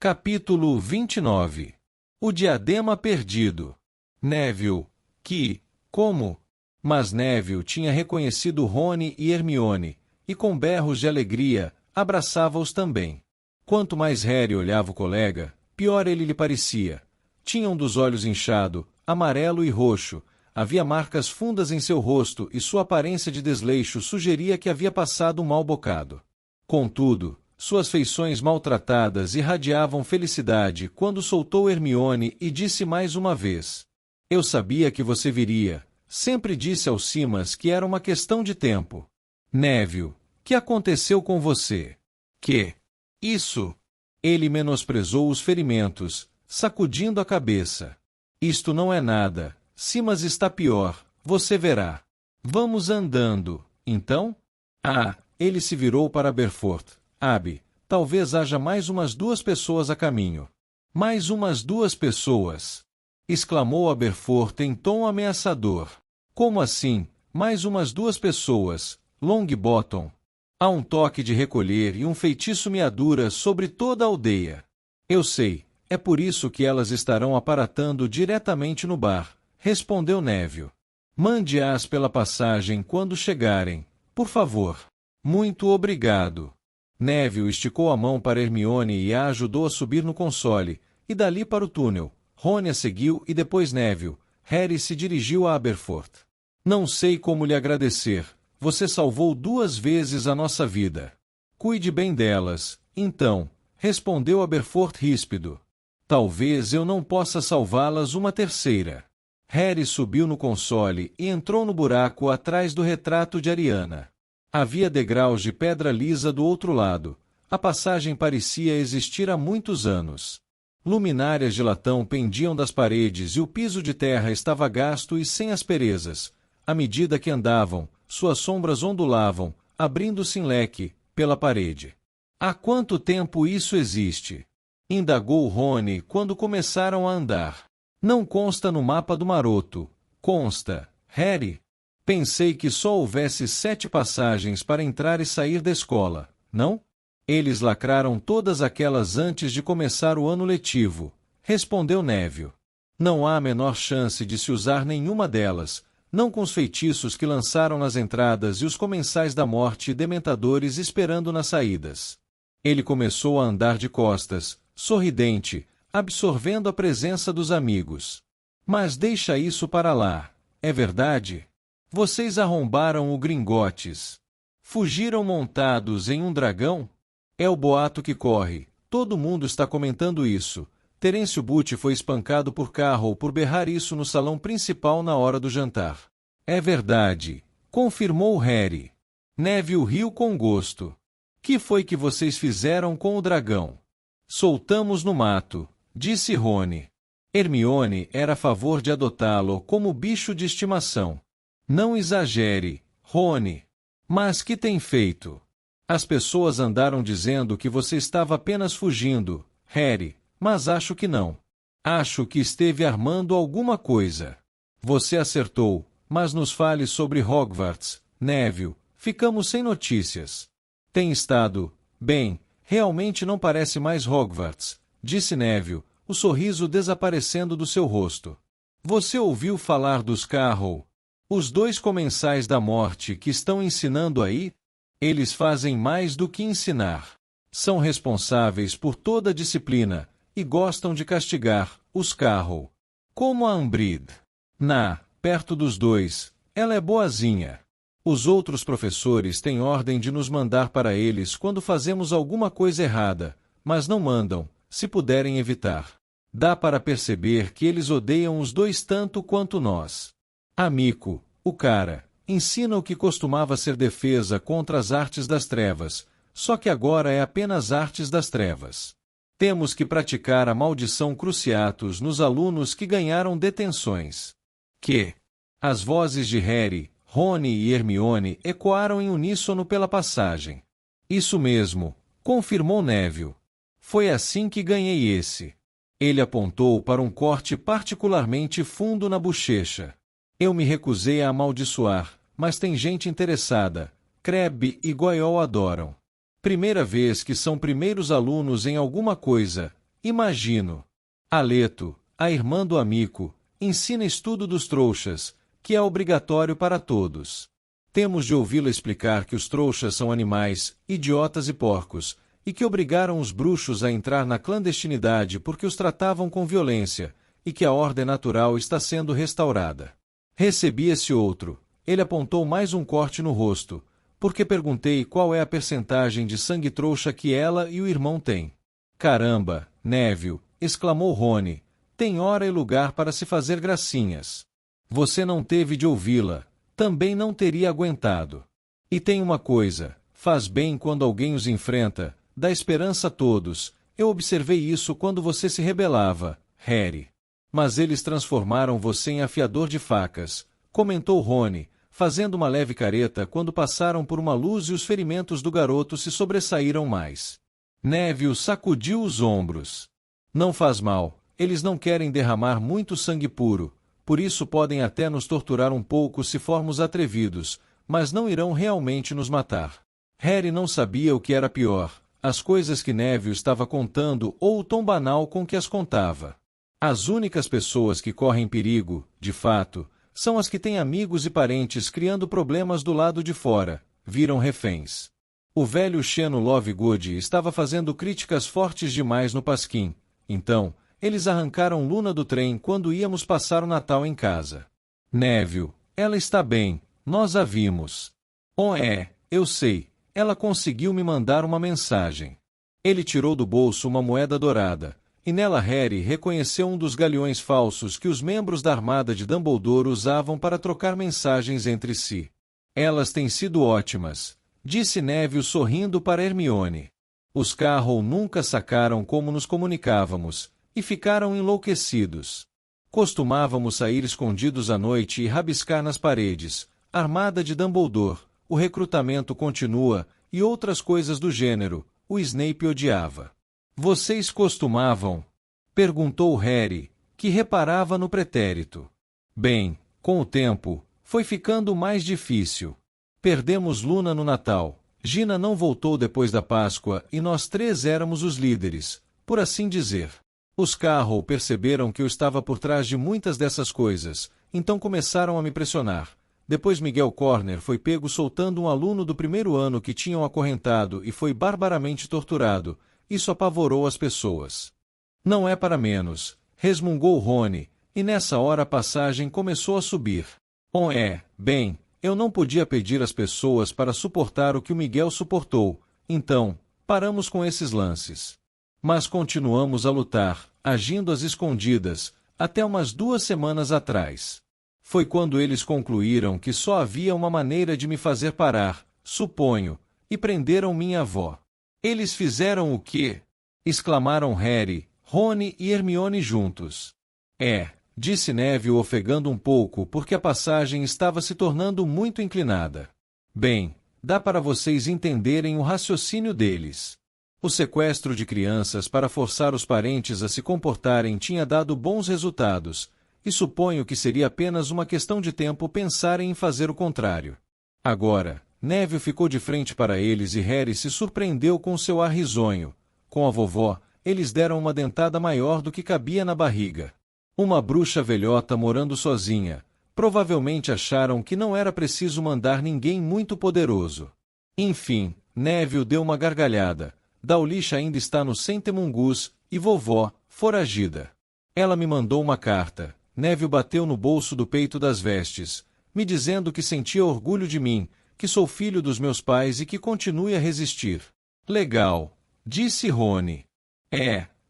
Capítulo 29. O diadema perdido. Neville, como? Mas Neville tinha reconhecido Rony e Hermione, e com berros de alegria, abraçava-os também. Quanto mais Harry olhava o colega, pior ele lhe parecia. Tinha um dos olhos inchado, amarelo e roxo, havia marcas fundas em seu rosto e sua aparência de desleixo sugeria que havia passado um mau bocado. Contudo, suas feições maltratadas irradiavam felicidade quando soltou Hermione e disse mais uma vez: "Eu sabia que você viria. Sempre disse ao Simas que era uma questão de tempo." "Neville, que aconteceu com você?" "Que? Isso?" Ele menosprezou os ferimentos, sacudindo a cabeça. "Isto não é nada. Simas está pior, você verá." "Vamos andando, então?" Ele se virou para Aberforth. "Abby, talvez haja mais umas 2 pessoas a caminho." "Mais umas 2 pessoas?" exclamou Aberforth em tom ameaçador. "Como assim, mais umas 2 pessoas, Longbottom? Há um toque de recolher e um feitiço meadura sobre toda a aldeia." "Eu sei, é por isso que elas estarão aparatando diretamente no bar," respondeu Neville. "Mande-as pela passagem quando chegarem, por favor." "Muito obrigado." Neville esticou a mão para Hermione e a ajudou a subir no console, e dali para o túnel. Rony a seguiu e depois Neville. Harry se dirigiu a Aberforth. "Não sei como lhe agradecer. Você salvou 2 vezes a nossa vida." "Cuide bem delas, então," respondeu Aberforth ríspido. "Talvez eu não possa salvá-las uma terceira." Harry subiu no console e entrou no buraco atrás do retrato de Ariana. Havia degraus de pedra lisa do outro lado. A passagem parecia existir há muitos anos. Luminárias de latão pendiam das paredes e o piso de terra estava gasto e sem asperezas. À medida que andavam, suas sombras ondulavam, abrindo-se em leque, pela parede. "Há quanto tempo isso existe?" indagou Rony quando começaram a andar. "Não consta no mapa do maroto." "Consta, Harry. Pensei que só houvesse 7 passagens para entrar e sair da escola, não?" "Eles lacraram todas aquelas antes de começar o ano letivo," respondeu Neville. "Não há a menor chance de se usar nenhuma delas, não com os feitiços que lançaram nas entradas e os comensais da morte e dementadores esperando nas saídas." Ele começou a andar de costas, sorridente, absorvendo a presença dos amigos. "Mas deixa isso para lá, é verdade? Vocês arrombaram o Gringotts. Fugiram montados em um dragão? É o boato que corre, todo mundo está comentando isso. Terêncio Butt foi espancado por Carroll por berrar isso no salão principal na hora do jantar." "É verdade," confirmou Harry. Neville riu com gosto. "Que foi que vocês fizeram com o dragão?" "Soltamos no mato," disse Rony. Hermione era a favor de adotá-lo como bicho de estimação. "Não exagere, Rony." "Mas que tem feito?" "As pessoas andaram dizendo que você estava apenas fugindo, Harry, mas acho que não. Acho que esteve armando alguma coisa." "Você acertou, mas nos fale sobre Hogwarts, Neville. Ficamos sem notícias." "Tem estado, bem, realmente não parece mais Hogwarts," disse Neville, o sorriso desaparecendo do seu rosto. "Você ouviu falar dos Carroll? Os 2 comensais da morte que estão ensinando aí? Eles fazem mais do que ensinar. São responsáveis por toda a disciplina, e gostam de castigar, os Carroll. Como a Umbridge. Perto dos 2, ela é boazinha. Os outros professores têm ordem de nos mandar para eles quando fazemos alguma coisa errada, mas não mandam, se puderem evitar. Dá para perceber que eles odeiam os 2 tanto quanto nós. Amico, o cara, ensina o que costumava ser defesa contra as artes das trevas, só que agora é apenas artes das trevas. Temos que praticar a maldição Cruciatus nos alunos que ganharam detenções." As vozes de Harry, Rony e Hermione ecoaram em uníssono pela passagem. "Isso mesmo," confirmou Neville. "Foi assim que ganhei esse." Ele apontou para um corte particularmente fundo na bochecha. "Eu me recusei a amaldiçoar, mas tem gente interessada. Crabbe e Goyle adoram. Primeira vez que são primeiros alunos em alguma coisa, imagino. Aleto, a irmã do amico, ensina estudo dos trouxas, que é obrigatório para todos. Temos de ouvi-la explicar que os trouxas são animais, idiotas e porcos, e que obrigaram os bruxos a entrar na clandestinidade porque os tratavam com violência, e que a ordem natural está sendo restaurada. Recebi esse outro. Ele apontou mais um corte no rosto, porque perguntei qual é a percentagem de sangue trouxa que ela e o irmão têm. Caramba, Neville, exclamou Rony, tem hora e lugar para se fazer gracinhas. Você não teve de ouvi-la, também não teria aguentado. E tem uma coisa, faz bem quando alguém os enfrenta, dá esperança a todos, eu observei isso quando você se rebelava, Harry. Mas eles transformaram você em afiador de facas, comentou Rony, fazendo uma leve careta quando passaram por uma luz e os ferimentos do garoto se sobressaíram mais. Neville sacudiu os ombros. Não faz mal, eles não querem derramar muito sangue puro, por isso podem até nos torturar um pouco se formos atrevidos, mas não irão realmente nos matar. Harry não sabia o que era pior, as coisas que Neville estava contando ou o tom banal com que as contava. As únicas pessoas que correm perigo, de fato, são as que têm amigos e parentes criando problemas do lado de fora, viram reféns. O velho Xeno Lovegood estava fazendo críticas fortes demais no pasquim, então, eles arrancaram Luna do trem quando íamos passar o Natal em casa. Neville, ela está bem, nós a vimos. Oh eu sei, ela conseguiu me mandar uma mensagem. Ele tirou do bolso uma moeda dourada, e nela Harry reconheceu um dos galeões falsos que os membros da armada de Dumbledore usavam para trocar mensagens entre si. Elas têm sido ótimas, disse Neville sorrindo para Hermione. Os Carroll nunca sacaram como nos comunicávamos, e ficaram enlouquecidos. Costumávamos sair escondidos à noite e rabiscar nas paredes, armada de Dumbledore, o recrutamento continua, e outras coisas do gênero, o Snape odiava. Vocês costumavam? Perguntou Harry, que reparava no pretérito. Bem, com o tempo, foi ficando mais difícil. Perdemos Luna no Natal, Gina não voltou depois da Páscoa e nós três éramos os líderes, por assim dizer. Os Carroll perceberam que eu estava por trás de muitas dessas coisas, então começaram a me pressionar. Depois Miguel Corner foi pego soltando um aluno do primeiro ano que tinham acorrentado e foi barbaramente torturado. Isso apavorou as pessoas. Não é para menos, resmungou Rony, e nessa hora a passagem começou a subir. Bem, eu não podia pedir às pessoas para suportar o que o Miguel suportou, então, paramos com esses lances. Mas continuamos a lutar, agindo às escondidas, até umas 2 semanas atrás. Foi quando eles concluíram que só havia uma maneira de me fazer parar, suponho, e prenderam minha avó. Eles fizeram o quê? Exclamaram Harry, Rony e Hermione juntos. Disse Neville ofegando um pouco porque a passagem estava se tornando muito inclinada. Bem, dá para vocês entenderem o raciocínio deles. O sequestro de crianças para forçar os parentes a se comportarem tinha dado bons resultados, e suponho que seria apenas uma questão de tempo pensarem em fazer o contrário. Agora, Neville ficou de frente para eles e Harry se surpreendeu com seu ar risonho. Com a vovó, eles deram uma dentada maior do que cabia na barriga. Uma bruxa velhota morando sozinha. Provavelmente acharam que não era preciso mandar ninguém muito poderoso. Enfim, Neville deu uma gargalhada. Dawlish ainda está no Centemungus, e vovó, foragida. Ela me mandou uma carta. Neville bateu no bolso do peito das vestes, me dizendo que sentia orgulho de mim, que sou filho dos meus pais e que continue a resistir. Legal, disse Rony.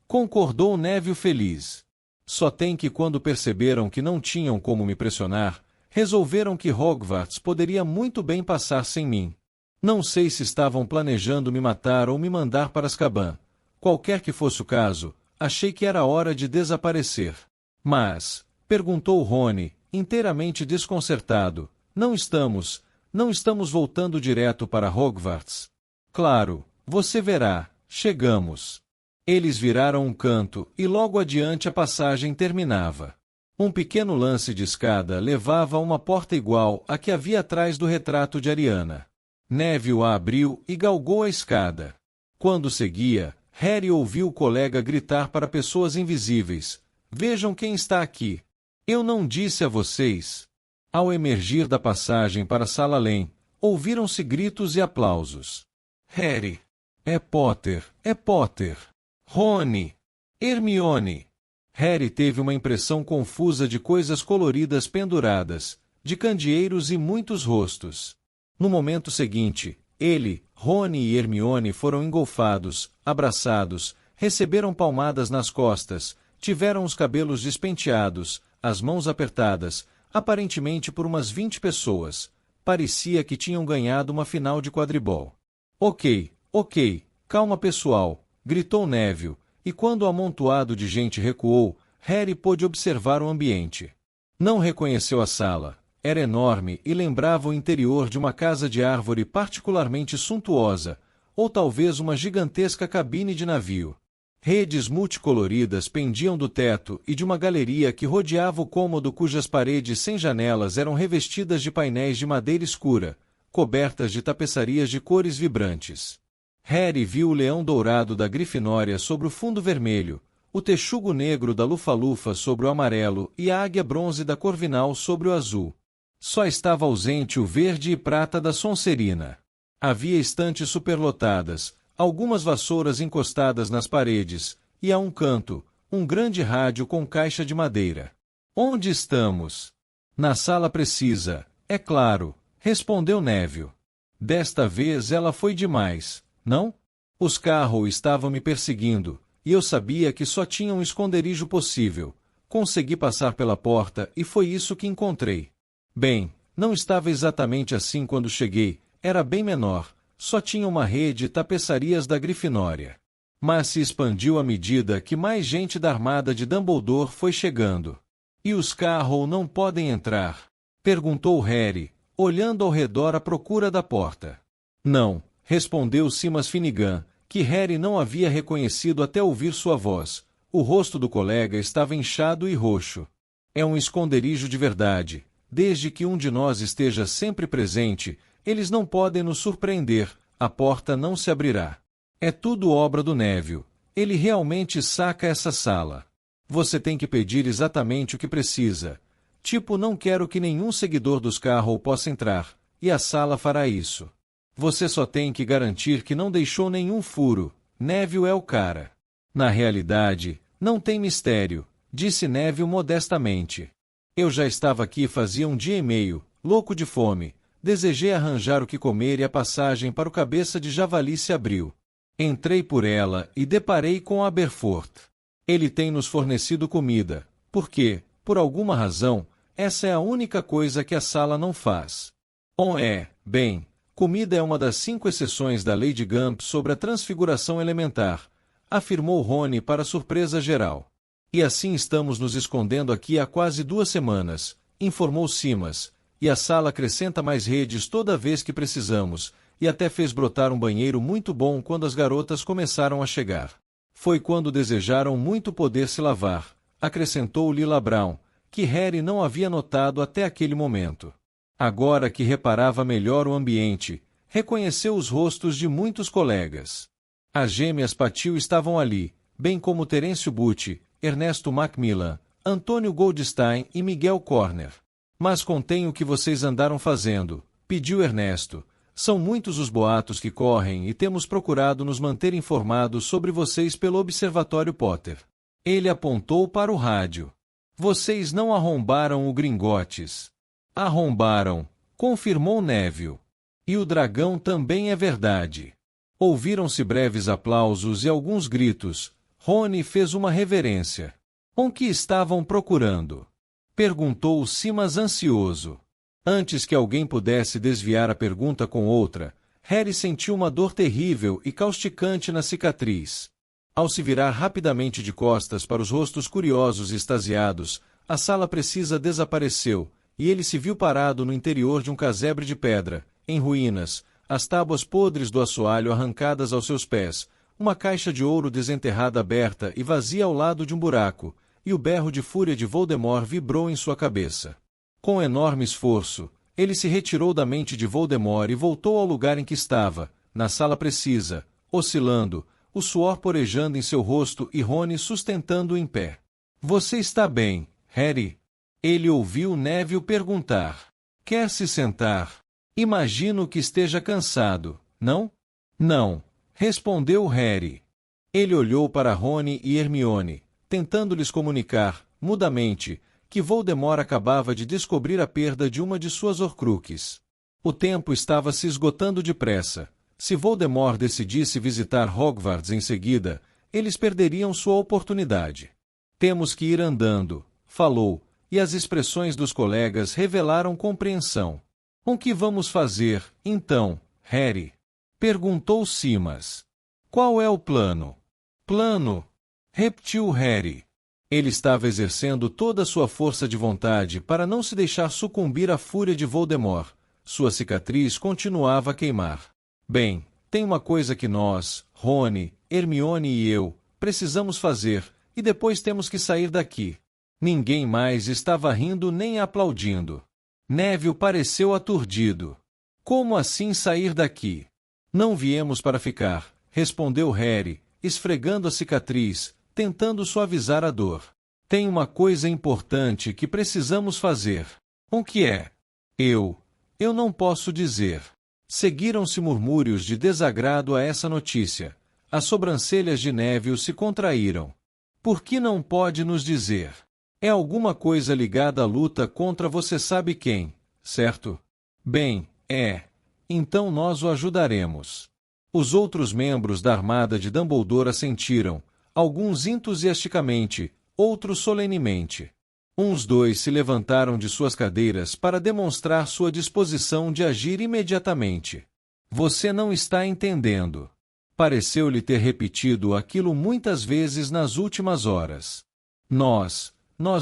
Concordou Neville feliz. Só tem que quando perceberam que não tinham como me pressionar, resolveram que Hogwarts poderia muito bem passar sem mim. Não sei se estavam planejando me matar ou me mandar para Azkaban. Qualquer que fosse o caso, achei que era hora de desaparecer. Mas, perguntou Rony, inteiramente desconcertado, não estamos voltando direto para Hogwarts? Claro, você verá, chegamos. Eles viraram um canto, e logo adiante a passagem terminava. Um pequeno lance de escada levava a uma porta igual à que havia atrás do retrato de Ariana. Neville a abriu e galgou a escada. Quando seguia, Harry ouviu o colega gritar para pessoas invisíveis: "Vejam quem está aqui! Eu não disse a vocês!" Ao emergir da passagem para a sala além, ouviram-se gritos e aplausos. Harry! É Potter! É Potter! Rony! Hermione! Harry teve uma impressão confusa de coisas coloridas penduradas, de candeeiros e muitos rostos. No momento seguinte, ele, Rony e Hermione foram engolfados, abraçados, receberam palmadas nas costas, tiveram os cabelos despenteados, as mãos apertadas, aparentemente por umas 20 pessoas. Parecia que tinham ganhado uma final de quadribol. Ok, calma pessoal, gritou Neville, e quando o amontoado de gente recuou, Harry pôde observar o ambiente. Não reconheceu a sala. Era enorme e lembrava o interior de uma casa de árvore particularmente suntuosa, ou talvez uma gigantesca cabine de navio. Redes multicoloridas pendiam do teto e de uma galeria que rodeava o cômodo cujas paredes sem janelas eram revestidas de painéis de madeira escura, cobertas de tapeçarias de cores vibrantes. Harry viu o leão dourado da Grifinória sobre o fundo vermelho, o texugo negro da Lufa-Lufa sobre o amarelo e a águia bronze da Corvinal sobre o azul. Só estava ausente o verde e prata da Sonserina. Havia estantes superlotadas, algumas vassouras encostadas nas paredes, e a um canto, um grande rádio com caixa de madeira. Onde estamos? Na sala precisa, é claro, respondeu Neville. Desta vez ela foi demais, não? Os Carroll estavam me perseguindo, e eu sabia que só tinha um esconderijo possível. Consegui passar pela porta e foi isso que encontrei. Bem, não estava exatamente assim quando cheguei, era bem menor, só tinha uma rede e tapeçarias da Grifinória. Mas se expandiu à medida que mais gente da armada de Dumbledore foi chegando. E os Carroll não podem entrar? Perguntou Harry, olhando ao redor à procura da porta. Não, respondeu Seamus Finnegan, que Harry não havia reconhecido até ouvir sua voz. O rosto do colega estava inchado e roxo. É um esconderijo de verdade. Desde que um de nós esteja sempre presente, eles não podem nos surpreender, a porta não se abrirá. É tudo obra do Neville. Ele realmente saca essa sala. Você tem que pedir exatamente o que precisa. Tipo, não quero que nenhum seguidor dos Carroll possa entrar, e a sala fará isso. Você só tem que garantir que não deixou nenhum furo. Neville é o cara. Na realidade, não tem mistério, disse Neville modestamente. Eu já estava aqui fazia um dia e meio, louco de fome. Desejei arranjar o que comer e a passagem para o Cabeça de Javali se abriu. Entrei por ela e deparei com Aberforth. Ele tem nos fornecido comida, porque, por alguma razão, essa é a única coisa que a sala não faz. Bem, comida é uma das 5 exceções da Lei de Gump sobre a transfiguração elementar, afirmou Rony para surpresa geral. E assim estamos nos escondendo aqui há quase 2 semanas, informou Seamus, e a sala acrescenta mais redes toda vez que precisamos, e até fez brotar um banheiro muito bom quando as garotas começaram a chegar. Foi quando desejaram muito poder se lavar, acrescentou Lila Brown, que Harry não havia notado até aquele momento. Agora que reparava melhor o ambiente, reconheceu os rostos de muitos colegas. As gêmeas Patil estavam ali, bem como Terêncio Bucci, Ernesto Macmillan, Antônio Goldstein e Miguel Corner. Mas contém o que vocês andaram fazendo, pediu Ernesto. São muitos os boatos que correm e temos procurado nos manter informados sobre vocês pelo Observatório Potter. Ele apontou para o rádio. Vocês não arrombaram o Gringotes. Arrombaram, confirmou Neville. E o dragão também é verdade. Ouviram-se breves aplausos e alguns gritos. Rony fez uma reverência. O que estavam procurando? Perguntou Seamus ansioso. Antes que alguém pudesse desviar a pergunta com outra, Harry sentiu uma dor terrível e causticante na cicatriz. Ao se virar rapidamente de costas para os rostos curiosos e extasiados, a sala precisa desapareceu, e ele se viu parado no interior de um casebre de pedra, em ruínas, as tábuas podres do assoalho arrancadas aos seus pés, uma caixa de ouro desenterrada aberta e vazia ao lado de um buraco, e o berro de fúria de Voldemort vibrou em sua cabeça. Com enorme esforço, ele se retirou da mente de Voldemort e voltou ao lugar em que estava, na sala precisa, oscilando, o suor porejando em seu rosto e Rony sustentando-o em pé. Você está bem, Harry? Ele ouviu Neville perguntar. Quer se sentar? Imagino que esteja cansado, não? Não, respondeu Harry. Ele olhou para Rony e Hermione, tentando-lhes comunicar, mudamente, que Voldemort acabava de descobrir a perda de uma de suas Horcruxes. O tempo estava se esgotando depressa. Se Voldemort decidisse visitar Hogwarts em seguida, eles perderiam sua oportunidade. Temos que ir andando, falou, e as expressões dos colegas revelaram compreensão. O que vamos fazer, então, Harry? Perguntou Simas. Qual é o plano? Plano? Repetiu Harry. Ele estava exercendo toda a sua força de vontade para não se deixar sucumbir à fúria de Voldemort. Sua cicatriz continuava a queimar. Bem, tem uma coisa que nós, Rony, Hermione e eu, precisamos fazer, e depois temos que sair daqui. Ninguém mais estava rindo nem aplaudindo. Neville pareceu aturdido. Como assim sair daqui? Não viemos para ficar, respondeu Harry, esfregando a cicatriz, tentando suavizar a dor. Tem uma coisa importante que precisamos fazer. O que é? Eu não posso dizer. Seguiram-se murmúrios de desagrado a essa notícia. As sobrancelhas de Neville se contraíram. Por que não pode nos dizer? É alguma coisa ligada à luta contra você sabe quem, certo? Bem, é. Então nós o ajudaremos. Os outros membros da armada de Dumbledore assentiram, alguns entusiasticamente, outros solenemente. Uns dois se levantaram de suas cadeiras para demonstrar sua disposição de agir imediatamente. Você não está entendendo. Pareceu-lhe ter repetido aquilo muitas vezes nas últimas horas. Nós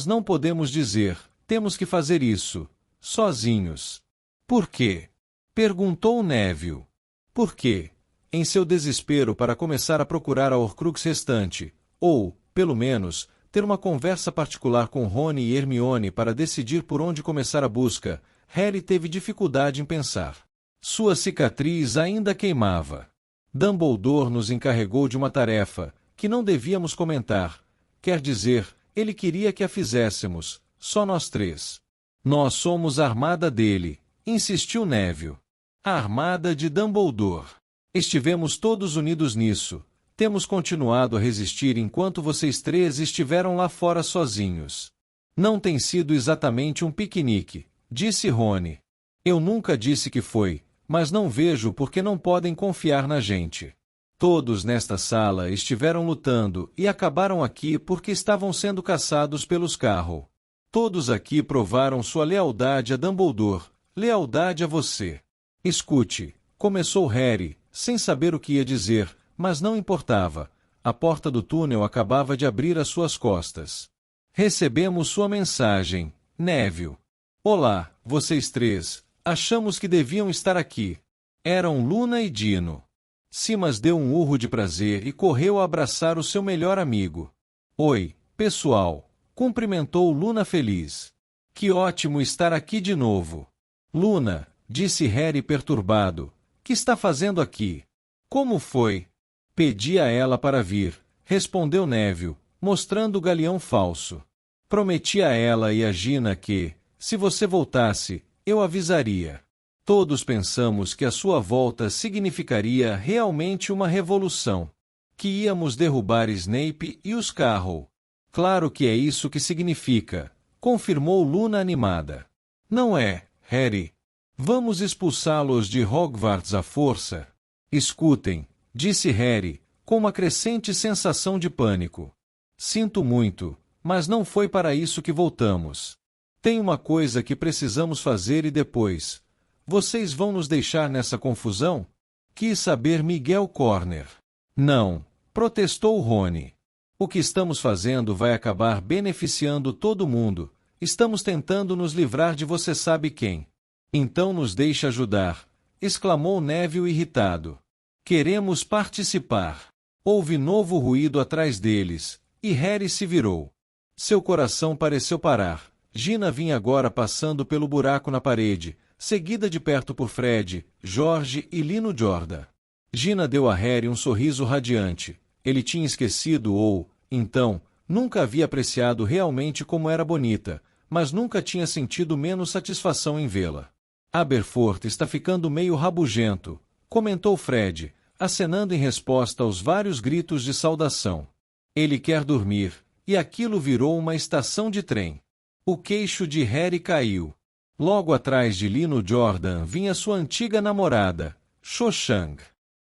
não podemos dizer, temos que fazer isso, sozinhos. Por quê? Perguntou Neville. Por quê? Em seu desespero para começar a procurar a Horcrux restante, ou, pelo menos, ter uma conversa particular com Rony e Hermione para decidir por onde começar a busca, Harry teve dificuldade em pensar. Sua cicatriz ainda queimava. Dumbledore nos encarregou de uma tarefa, que não devíamos comentar. Quer dizer, ele queria que a fizéssemos, só nós três. Nós somos a armada dele, insistiu Neville. A armada de Dumbledore. Estivemos todos unidos nisso. Temos continuado a resistir enquanto vocês três estiveram lá fora sozinhos. Não tem sido exatamente um piquenique, disse Rony. Eu nunca disse que foi, mas não vejo por que não podem confiar na gente. Todos nesta sala estiveram lutando e acabaram aqui porque estavam sendo caçados pelos Carroll. Todos aqui provaram sua lealdade a Dumbledore, lealdade a você. Escute, começou Harry, sem saber o que ia dizer, mas não importava. A porta do túnel acabava de abrir às suas costas. Recebemos sua mensagem, Neville. Olá, vocês três. Achamos que deviam estar aqui. Eram Luna e Dino. Simas deu um urro de prazer e correu a abraçar o seu melhor amigo. Oi, pessoal. Cumprimentou Luna feliz. Que ótimo estar aqui de novo. Luna, disse Harry perturbado. Que está fazendo aqui? Como foi? Pedi a ela para vir, respondeu Neville, mostrando o galeão falso. Prometi a ela e a Gina que, se você voltasse, eu avisaria. Todos pensamos que a sua volta significaria realmente uma revolução. Que íamos derrubar Snape e os Carroll. Claro que é isso que significa, confirmou Luna animada. Não é, Harry? Vamos expulsá-los de Hogwarts à força? Escutem, disse Harry, com uma crescente sensação de pânico. Sinto muito, mas não foi para isso que voltamos. Tem uma coisa que precisamos fazer e depois. Vocês vão nos deixar nessa confusão? Quis saber Miguel Corner. Não, protestou Rony. O que estamos fazendo vai acabar beneficiando todo mundo. Estamos tentando nos livrar de você sabe quem. Então nos deixe ajudar, exclamou Neville irritado. Queremos participar. Houve novo ruído atrás deles, e Harry se virou. Seu coração pareceu parar. Gina vinha agora passando pelo buraco na parede, seguida de perto por Fred, George e Lino Jordan. Gina deu a Harry um sorriso radiante. ele tinha esquecido ou, então, nunca havia apreciado realmente como era bonita, mas nunca tinha sentido menos satisfação em vê-la. Aberforth está ficando meio rabugento, comentou Fred, acenando em resposta aos vários gritos de saudação. Ele quer dormir, e aquilo virou uma estação de trem. O queixo de Harry caiu. Logo atrás de Lino Jordan vinha sua antiga namorada, Cho Chang.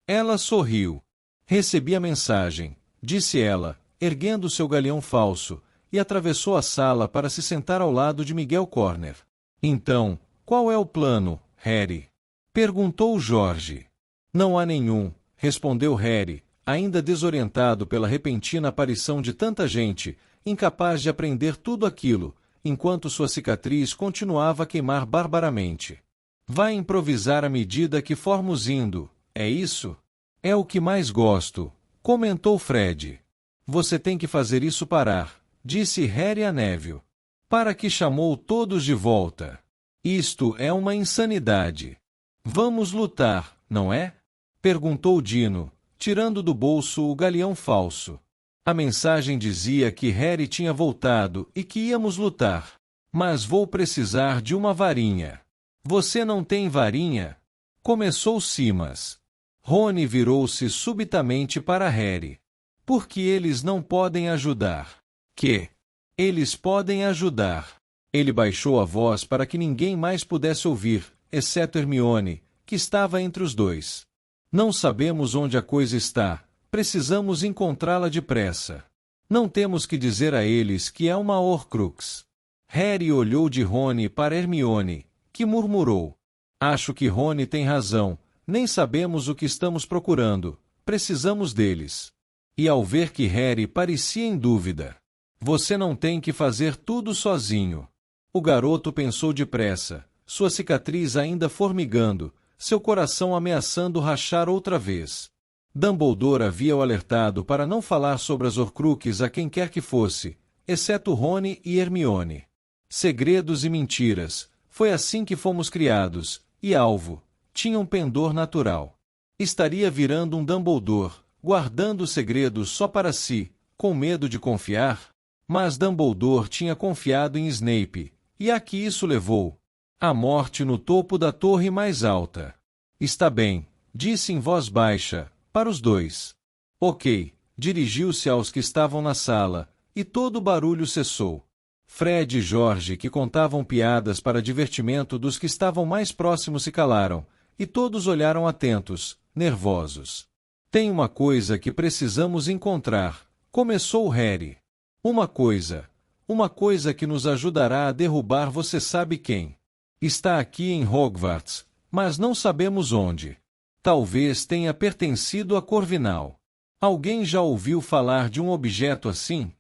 Ela sorriu. Recebi a mensagem, disse ela, erguendo seu galeão falso, e atravessou a sala para se sentar ao lado de Miguel Corner. Então, qual é o plano, Harry? Perguntou George. Não há nenhum, respondeu Harry, ainda desorientado pela repentina aparição de tanta gente, incapaz de aprender tudo aquilo, enquanto sua cicatriz continuava a queimar barbaramente. Vai improvisar à medida que formos indo, é isso? É o que mais gosto, comentou Fred. Você tem que fazer isso parar, disse Harry a Neville. Para que chamou todos de volta. Isto é uma insanidade. Vamos lutar, não é? Perguntou Dino, tirando do bolso o galeão falso. A mensagem dizia que Harry tinha voltado e que íamos lutar. Mas vou precisar de uma varinha. Você não tem varinha? Começou Simas. Rony virou-se subitamente para Harry. Por que eles não podem ajudar? Que? Eles podem ajudar. Ele baixou a voz para que ninguém mais pudesse ouvir, exceto Hermione, que estava entre os dois. Não sabemos onde a coisa está. Precisamos encontrá-la depressa. Não temos que dizer a eles que é uma Horcrux. Harry olhou de Rony para Hermione, que murmurou. Acho que Rony tem razão. Nem sabemos o que estamos procurando. Precisamos deles. E ao ver que Harry parecia em dúvida. Você não tem que fazer tudo sozinho. O garoto pensou depressa, sua cicatriz ainda formigando, seu coração ameaçando rachar outra vez. Dumbledore havia-o alertado para não falar sobre as Horcruxes a quem quer que fosse, exceto Rony e Hermione. Segredos e mentiras, foi assim que fomos criados, e alvo, tinha um pendor natural. Estaria virando um Dumbledore, guardando segredos só para si, com medo de confiar? Mas Dumbledore tinha confiado em Snape, e a que isso levou? A morte no topo da torre mais alta. Está bem, disse em voz baixa, para os dois. Ok, dirigiu-se aos que estavam na sala, e todo o barulho cessou. Fred e George, que contavam piadas para divertimento dos que estavam mais próximos, se calaram, e todos olharam atentos, nervosos. Tem uma coisa que precisamos encontrar, começou Harry. Uma coisa que nos ajudará a derrubar você sabe quem. Está aqui em Hogwarts, mas não sabemos onde. Talvez tenha pertencido a Corvinal. Alguém já ouviu falar de um objeto assim?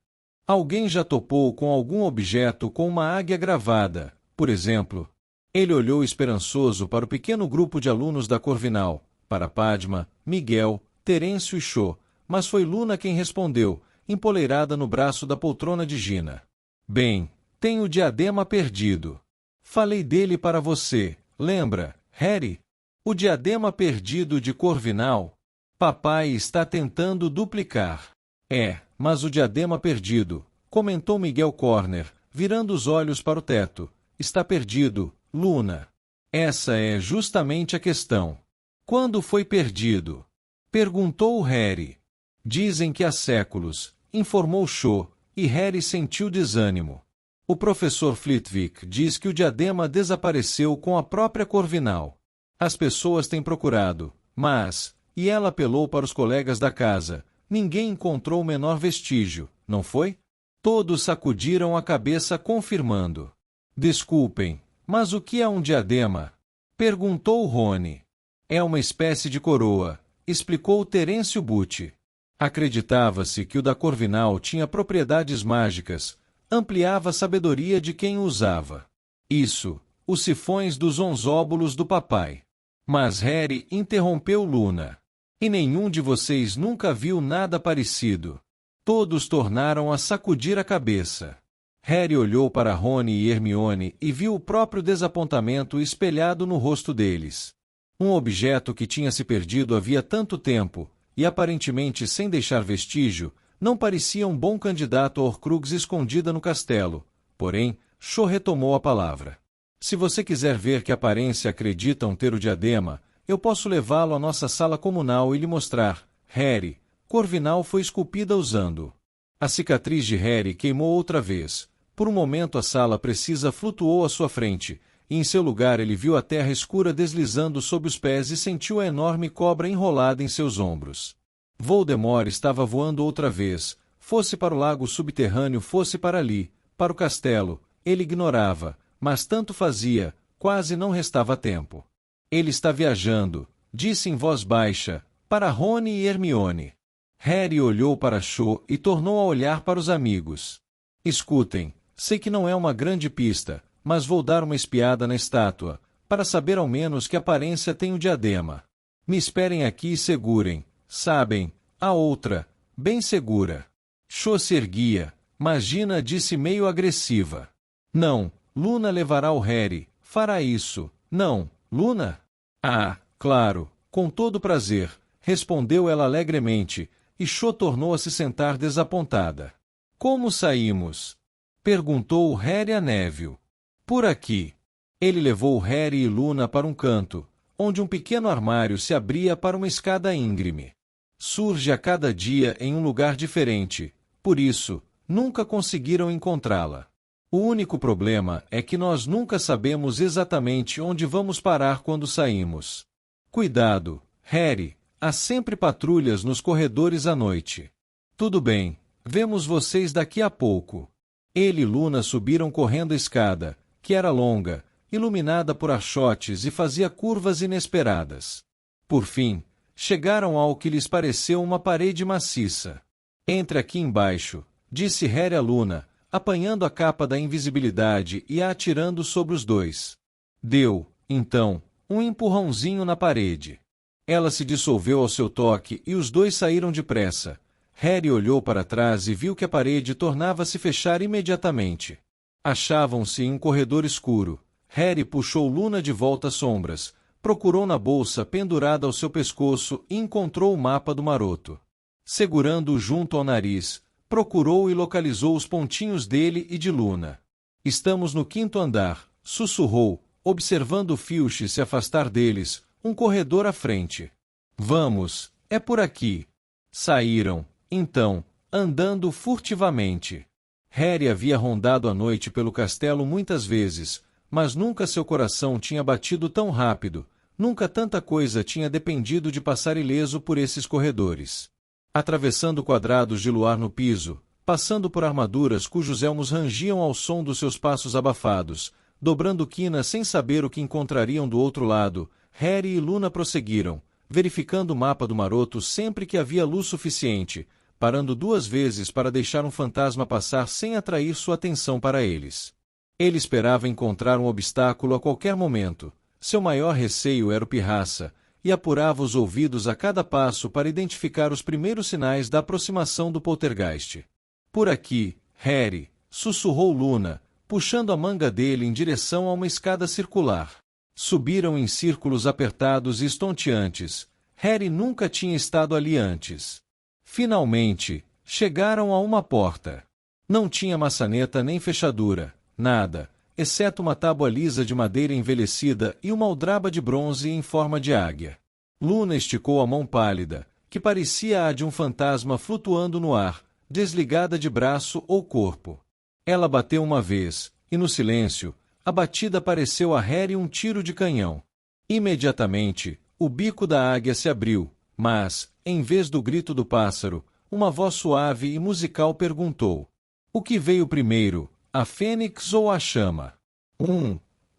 Alguém já topou com algum objeto com uma águia gravada, por exemplo? Ele olhou esperançoso para o pequeno grupo de alunos da Corvinal, para Padma, Miguel, Terêncio e Cho, mas foi Luna quem respondeu, empoleirada no braço da poltrona de Gina. Bem, tem o diadema perdido. Falei dele para você, lembra, Harry? O diadema perdido de Corvinal? Papai está tentando duplicar. É, mas o diadema perdido, comentou Miguel Corner, virando os olhos para o teto. Está perdido, Luna. Essa é justamente a questão. Quando foi perdido? Perguntou Harry. Dizem que há séculos, informou Cho, e Harry sentiu desânimo. O professor Flitwick diz que o diadema desapareceu com a própria Corvinal. As pessoas têm procurado, mas, e ela apelou para os colegas da casa, ninguém encontrou o menor vestígio, não foi? Todos sacudiram a cabeça confirmando. Desculpem, mas o que é um diadema? Perguntou Rony. É uma espécie de coroa, explicou Terêncio Butti. Acreditava-se que o da Corvinal tinha propriedades mágicas, ampliava a sabedoria de quem o usava. Isso, os sifões dos onzóbulos do papai. Mas Harry interrompeu Luna. E nenhum de vocês nunca viu nada parecido. Todos tornaram a sacudir a cabeça. Harry olhou para Rony e Hermione e viu o próprio desapontamento espelhado no rosto deles. Um objeto que tinha se perdido havia tanto tempo, e aparentemente sem deixar vestígio, não parecia um bom candidato a Horcrux escondida no castelo. Porém, Cho retomou a palavra. Se você quiser ver que aparência acreditam ter o diadema, eu posso levá-lo à nossa sala comunal e lhe mostrar. Harry, Corvinal foi esculpida usando. A cicatriz de Harry queimou outra vez. Por um momento a sala precisa flutuou à sua frente, e em seu lugar ele viu a terra escura deslizando sob os pés e sentiu a enorme cobra enrolada em seus ombros. Voldemort estava voando outra vez, fosse para o lago subterrâneo, fosse para ali, para o castelo, ele ignorava, mas tanto fazia, quase não restava tempo. Ele está viajando, disse em voz baixa, para Rony e Hermione. Harry olhou para Cho e tornou a olhar para os amigos. Escutem, sei que não é uma grande pista, mas vou dar uma espiada na estátua, para saber ao menos que aparência tem o diadema. Me esperem aqui e segurem, sabem, a outra, bem segura. Cho se erguia, mas Gina disse meio agressiva. Não, Luna levará o Harry, fará isso. Não, Luna? Ah, claro, com todo prazer, respondeu ela alegremente, e Cho tornou a se sentar desapontada. Como saímos? Perguntou Harry a Neville. Por aqui. Ele levou Harry e Luna para um canto, onde um pequeno armário se abria para uma escada íngreme. Surge a cada dia em um lugar diferente, por isso, nunca conseguiram encontrá-la. O único problema é que nós nunca sabemos exatamente onde vamos parar quando saímos. Cuidado, Harry, há sempre patrulhas nos corredores à noite. Tudo bem, vemos vocês daqui a pouco. Ele e Luna subiram correndo a escada, que era longa, iluminada por archotes e fazia curvas inesperadas. Por fim, chegaram ao que lhes pareceu uma parede maciça. Entre aqui embaixo, disse Harry a Luna, apanhando a capa da invisibilidade e a atirando sobre os dois. Deu, então, um empurrãozinho na parede. Ela se dissolveu ao seu toque e os dois saíram depressa. Harry olhou para trás e viu que a parede tornava-se fechar imediatamente. Achavam-se em um corredor escuro. Harry puxou Luna de volta às sombras, procurou na bolsa pendurada ao seu pescoço e encontrou o mapa do maroto. Segurando-o junto ao nariz, procurou e localizou os pontinhos dele e de Luna. Estamos no 5º andar, sussurrou, observando Filch se afastar deles, um corredor à frente. Vamos, é por aqui. Saíram, então, andando furtivamente. Harry havia rondado a noite pelo castelo muitas vezes, mas nunca seu coração tinha batido tão rápido, nunca tanta coisa tinha dependido de passar ileso por esses corredores. Atravessando quadrados de luar no piso, passando por armaduras cujos elmos rangiam ao som dos seus passos abafados, dobrando quinas sem saber o que encontrariam do outro lado, Harry e Luna prosseguiram, verificando o mapa do maroto sempre que havia luz suficiente, parando 2 vezes para deixar um fantasma passar sem atrair sua atenção para eles. Ele esperava encontrar um obstáculo a qualquer momento. Seu maior receio era o Pirraça, e apurava os ouvidos a cada passo para identificar os primeiros sinais da aproximação do poltergeist. Por aqui, Harry, sussurrou Luna, puxando a manga dele em direção a uma escada circular. Subiram em círculos apertados e estonteantes. Harry nunca tinha estado ali antes. Finalmente, chegaram a uma porta. Não tinha maçaneta nem fechadura, nada, exceto uma tábua lisa de madeira envelhecida e uma aldraba de bronze em forma de águia. Luna esticou a mão pálida, que parecia a de um fantasma flutuando no ar, desligada de braço ou corpo. Ela bateu uma vez, e no silêncio, a batida pareceu a Harry um tiro de canhão. Imediatamente, o bico da águia se abriu, mas, em vez do grito do pássaro, uma voz suave e musical perguntou: o que veio primeiro, a fênix ou a chama?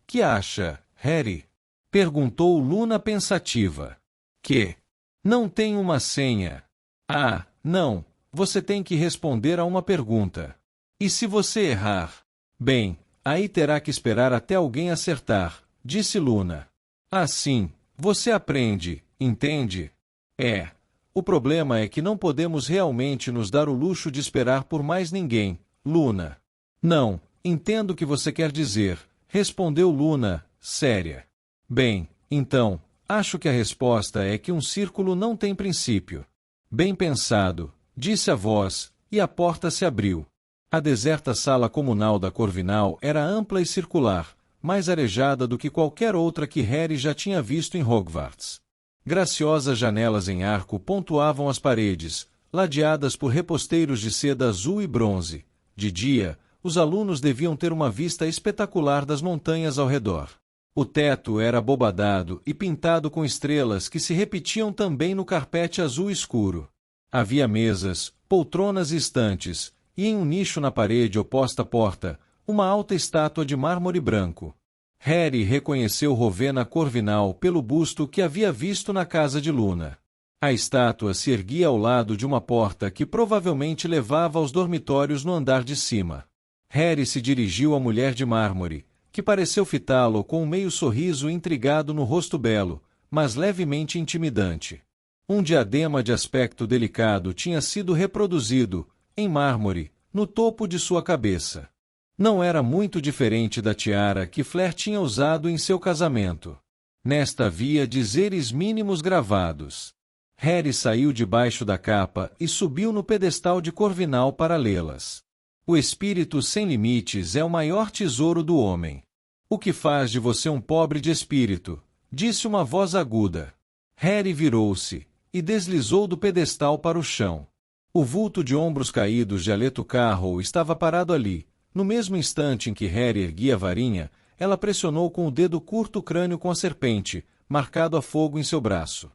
Que acha, Harry? Perguntou Luna pensativa. Que? Não tem uma senha. Ah, não, você tem que responder a uma pergunta. E se você errar? Bem, aí terá que esperar até alguém acertar, disse Luna. Assim, você aprende, entende? É. O problema é que não podemos realmente nos dar o luxo de esperar por mais ninguém, Luna. Não, entendo o que você quer dizer, respondeu Luna, séria. Bem, então, acho que a resposta é que um círculo não tem princípio. Bem pensado, disse a voz, e a porta se abriu. A deserta sala comunal da Corvinal era ampla e circular, mais arejada do que qualquer outra que Harry já tinha visto em Hogwarts. Graciosas janelas em arco pontuavam as paredes, ladeadas por reposteiros de seda azul e bronze. De dia, os alunos deviam ter uma vista espetacular das montanhas ao redor. O teto era abobadado e pintado com estrelas que se repetiam também no carpete azul escuro. Havia mesas, poltronas e estantes, e em um nicho na parede oposta à porta, uma alta estátua de mármore branco. Harry reconheceu Rowena Corvinal pelo busto que havia visto na casa de Luna. A estátua se erguia ao lado de uma porta que provavelmente levava aos dormitórios no andar de cima. Harry se dirigiu à mulher de mármore, que pareceu fitá-lo com um meio sorriso intrigado no rosto belo, mas levemente intimidante. Um diadema de aspecto delicado tinha sido reproduzido, em mármore, no topo de sua cabeça. Não era muito diferente da tiara que Fleur tinha usado em seu casamento. Nesta havia dizeres mínimos gravados. Harry saiu debaixo da capa e subiu no pedestal de Corvinal para lê-las. O espírito sem limites é o maior tesouro do homem. O que faz de você um pobre de espírito? Disse uma voz aguda. Harry virou-se e deslizou do pedestal para o chão. O vulto de ombros caídos de Aleto Carroll estava parado ali. No mesmo instante em que Harry erguia a varinha, ela pressionou com o dedo curto o crânio com a serpente, marcado a fogo em seu braço.